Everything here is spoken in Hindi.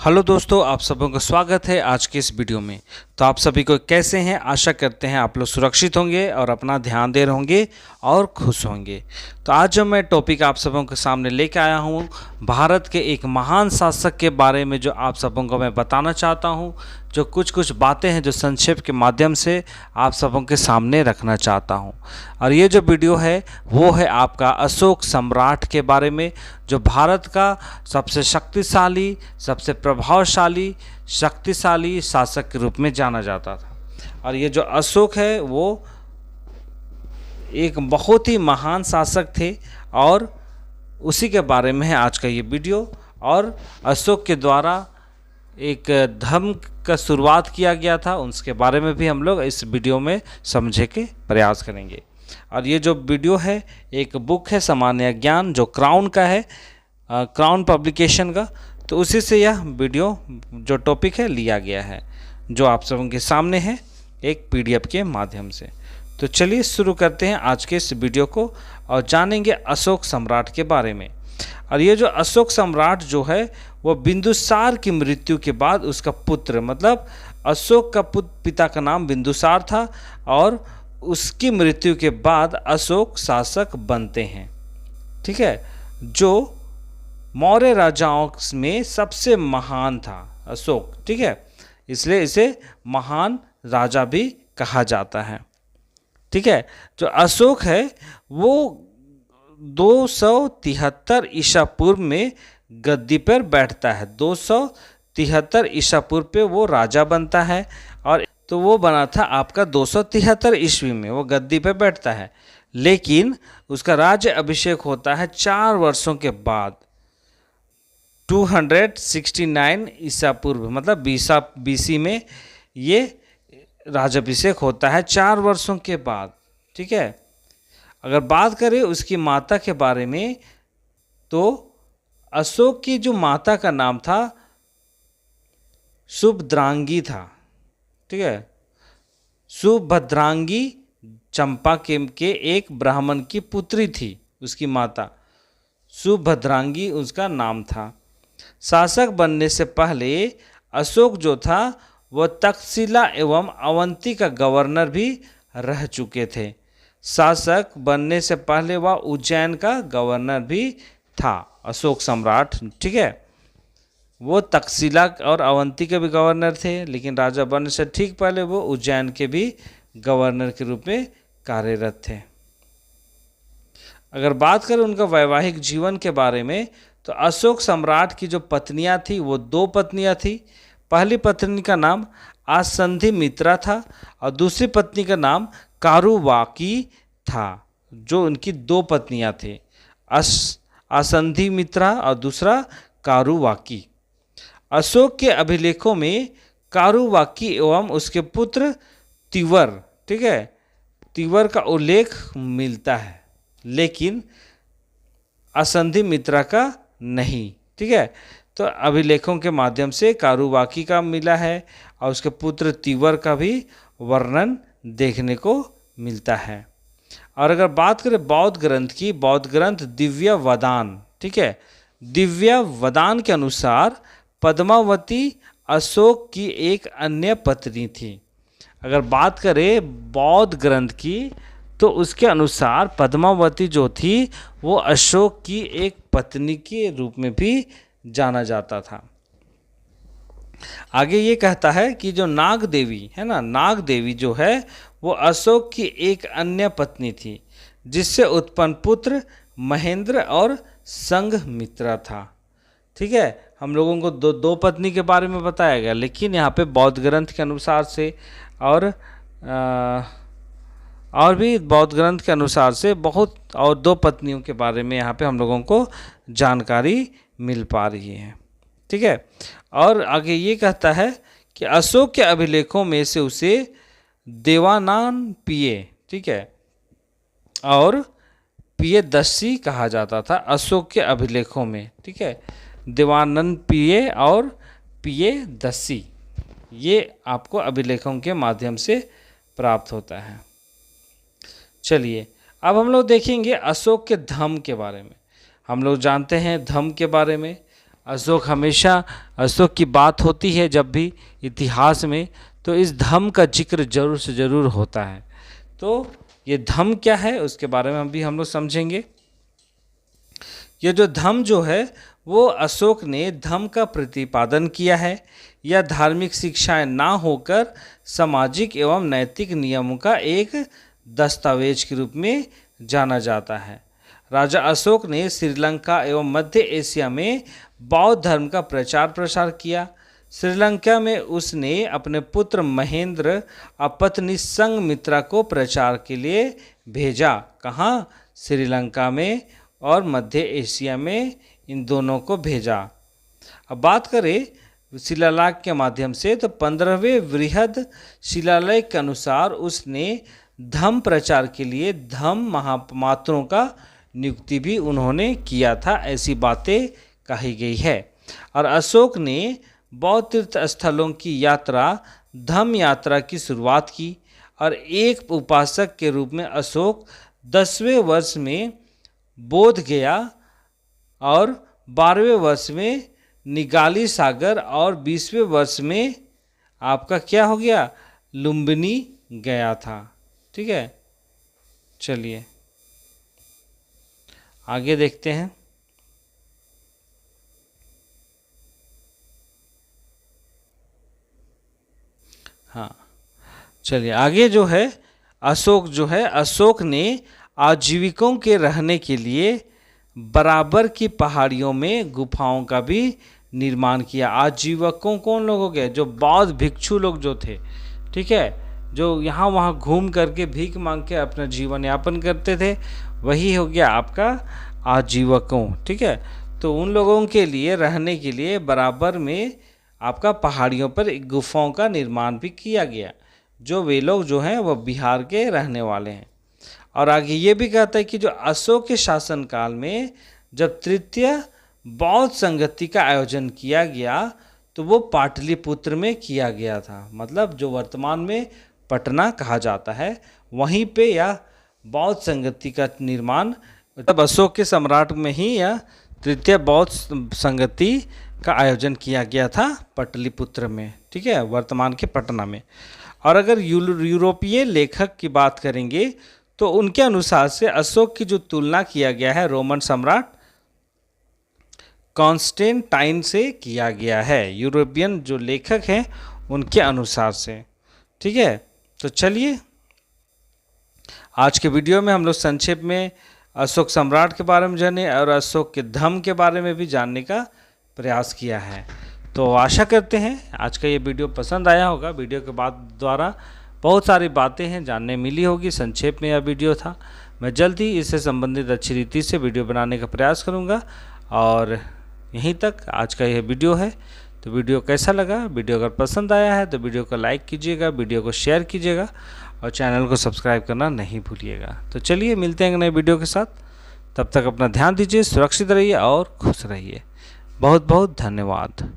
हेलो दोस्तों, आप सबों का स्वागत है आज के इस वीडियो में। तो आप सभी को कैसे हैं? आशा करते हैं आप लोग सुरक्षित होंगे और अपना ध्यान दे रहे होंगे और खुश होंगे। तो आज जो मैं टॉपिक आप सबों के सामने लेके आया हूँ, भारत के एक महान शासक के बारे में जो आप सबों को मैं बताना चाहता हूँ। जो कुछ बातें हैं जो संक्षेप के माध्यम से आप सबों के सामने रखना चाहता हूँ। और ये जो वीडियो है वो है आपका अशोक सम्राट के बारे में, जो भारत का सबसे शक्तिशाली, सबसे प्रभावशाली, शक्तिशाली शासक के रूप में जाना जाता था। और ये जो अशोक है वो एक बहुत ही महान शासक थे और उसी के बारे में है आज का ये वीडियो। और अशोक के द्वारा एक धर्म का शुरुआत किया गया था, उसके बारे में भी हम लोग इस वीडियो में समझने के प्रयास करेंगे। और ये जो वीडियो है एक बुक है सामान्य ज्ञान, जो क्राउन का है, क्राउन पब्लिकेशन का। तो उसी से यह वीडियो जो टॉपिक है लिया गया है, जो आप सबों के सामने है एक पीडीएफ के माध्यम से। तो चलिए शुरू करते हैं आज के इस वीडियो को और जानेंगे अशोक सम्राट के बारे में। और ये जो अशोक सम्राट जो है वो बिंदुसार की मृत्यु के बाद उसका पुत्र, मतलब अशोक का पिता का नाम बिंदुसार था और उसकी मृत्यु के बाद अशोक शासक बनते हैं। ठीक है, जो मौर्य राजाओं में सबसे महान था अशोक। ठीक है, इसलिए इसे महान राजा भी कहा जाता है। ठीक है, जो अशोक है वो 273 ईसा पूर्व में गद्दी पर बैठता है। 273 ईसा पूर्व पे वो राजा बनता है और तो वो बना था आपका 273 ईस्वी में वो गद्दी पे बैठता है। लेकिन उसका राज्य अभिषेक होता है 4 वर्षों के बाद, 269 ईसा पूर्व, मतलब बीसी में ये राज्याभिषेक होता है 4 वर्षों के बाद। ठीक है, अगर बात करें उसकी माता के बारे में तो अशोक की जो माता का नाम था सुभद्रांगी था। ठीक है, सुभद्रांगी चंपा के एक ब्राह्मण की पुत्री थी उसकी माता, सुभद्रांगी उसका नाम था। शासक बनने से पहले अशोक जो था वह तक्षशिला एवं अवंती का गवर्नर भी रह चुके थे। शासक बनने से पहले वह उज्जैन का गवर्नर भी था अशोक सम्राट। ठीक है, वो तक्षशिला और अवंती के भी गवर्नर थे, लेकिन राजा बनने से ठीक पहले वो उज्जैन के भी गवर्नर के रूप में कार्यरत थे। अगर बात करें उनका वैवाहिक जीवन के बारे में तो अशोक सम्राट की जो पत्नियां थी वो 2 पत्नियां थी। पहली पत्नी का नाम आसंधि मित्रा था और दूसरी पत्नी का नाम कारुवाकी था। जो उनकी 2 पत्नियां थे, आसंधि मित्रा और दूसरा कारुवाकी। अशोक के अभिलेखों में कारुवाकी एवं उसके पुत्र तिवर, ठीक है, तिवर का उल्लेख मिलता है, लेकिन आसंधि मित्रा का नहीं। ठीक है, तो अभिलेखों के माध्यम से कारुवाकी का मिला है और उसके पुत्र तिवर का भी वर्णन देखने को मिलता है। और अगर बात करें बौद्ध ग्रंथ की, बौद्ध ग्रंथ दिव्य वदान, ठीक है, दिव्य वदान के अनुसार पद्मावती अशोक की एक अन्य पत्नी थी। अगर बात करें बौद्ध ग्रंथ की तो उसके अनुसार पद्मावती जो थी वो अशोक की एक पत्नी के रूप में भी जाना जाता था। आगे ये कहता है कि जो नाग देवी है ना, नाग देवी जो है वो अशोक की एक अन्य पत्नी थी, जिससे उत्पन्न पुत्र महेंद्र और संघमित्रा था। ठीक है, हम लोगों को दो पत्नी के बारे में बताया गया, लेकिन यहाँ पे बौद्ध ग्रंथ के अनुसार से और भी बौद्ध ग्रंथ के अनुसार से बहुत और 2 पत्नियों के बारे में यहाँ पे हम लोगों को जानकारी मिल पा रही है। ठीक है, और आगे ये कहता है कि अशोक के अभिलेखों में से उसे देवानान पिये, ठीक है, और पियदस्सी कहा जाता था अशोक के अभिलेखों में। ठीक है, देवानंद पिये और पियदस्सी, ये आपको अभिलेखों के माध्यम से प्राप्त होता है। चलिए अब हम लोग देखेंगे अशोक के धम्म के बारे में। हम लोग जानते हैं धम्म के बारे में, अशोक की बात होती है जब भी इतिहास में, तो इस धम्म का जिक्र जरूर से ज़रूर होता है। तो ये धम्म क्या है उसके बारे में हम लोग समझेंगे। ये जो धम्म जो है वो अशोक ने धम्म का प्रतिपादन किया है। यह धार्मिक शिक्षाएं ना होकर सामाजिक एवं नैतिक नियमों का एक दस्तावेज के रूप में जाना जाता है। राजा अशोक ने श्रीलंका एवं मध्य एशिया में बौद्ध धर्म का प्रचार प्रसार किया। श्रीलंका में उसने अपने पुत्र महेंद्र और पत्नी संघमित्रा को प्रचार के लिए भेजा। कहाँ? श्रीलंका में और मध्य एशिया में इन दोनों को भेजा। अब बात करें शिलालेख के माध्यम से, तो 15वें वृहद शिलालेख के अनुसार उसने धम्म प्रचार के लिए धम्म महापात्रों का नियुक्ति भी उन्होंने किया था, ऐसी बातें कही गई है। और अशोक ने बौद्ध तीर्थ स्थलों की यात्रा धम्म यात्रा की शुरुआत की और एक उपासक के रूप में अशोक 10वें वर्ष में बोध गया और 12वें वर्ष में निगाली सागर और 20वें वर्ष में आपका क्या हो गया? लुम्बिनी गया था। ठीक है, चलिए आगे देखते हैं। हाँ, चलिए आगे जो है अशोक ने आजीविकों के रहने के लिए बराबर की पहाड़ियों में गुफाओं का भी निर्माण किया। आजीविकों कौन लोग हो गए? जो बौद्ध भिक्षु लोग जो थे, ठीक है, जो यहाँ वहाँ घूम करके भीख मांग के अपना जीवन यापन करते थे, वही हो गया आपका आजीविकों। ठीक है, तो उन लोगों के लिए रहने के लिए बराबर में आपका पहाड़ियों पर गुफाओं का निर्माण भी किया गया। जो वे लोग जो हैं वह बिहार के रहने वाले हैं। और आगे ये भी कहता है कि जो अशोक के शासनकाल में जब तृतीय बौद्ध संगति का आयोजन किया गया तो वो पाटलिपुत्र में किया गया था। मतलब जो वर्तमान में पटना कहा जाता है, वहीं पे यह बौद्ध संगति का निर्माण, मतलब अशोक के सम्राट में ही यह तृतीय बौद्ध संगति का आयोजन किया गया था पाटलिपुत्र में। ठीक है, वर्तमान के पटना में। और अगर यूरोपीय लेखक की बात करेंगे तो उनके अनुसार से अशोक की जो तुलना किया गया है रोमन सम्राट कॉन्स्टेंटाइन से किया गया है, यूरोपियन जो लेखक हैं उनके अनुसार से। ठीक है, तो चलिए आज के वीडियो में हम लोग संक्षेप में अशोक सम्राट के बारे में जाने और अशोक के धम्म के बारे में भी जानने का प्रयास किया है। तो आशा करते हैं आज का ये वीडियो पसंद आया होगा। वीडियो के बाद द्वारा बहुत सारी बातें हैं जानने मिली होगी। संक्षेप में यह वीडियो था। मैं जल्द ही इससे संबंधित अच्छी रीति से वीडियो बनाने का प्रयास करूंगा। और यहीं तक आज का यह वीडियो है। तो वीडियो कैसा लगा? वीडियो अगर पसंद आया है तो वीडियो को लाइक कीजिएगा, वीडियो को शेयर कीजिएगा और चैनल को सब्सक्राइब करना नहीं भूलिएगा। तो चलिए मिलते हैं नए वीडियो के साथ। तब तक अपना ध्यान दीजिए, सुरक्षित रहिए और खुश रहिए। बहुत बहुत धन्यवाद।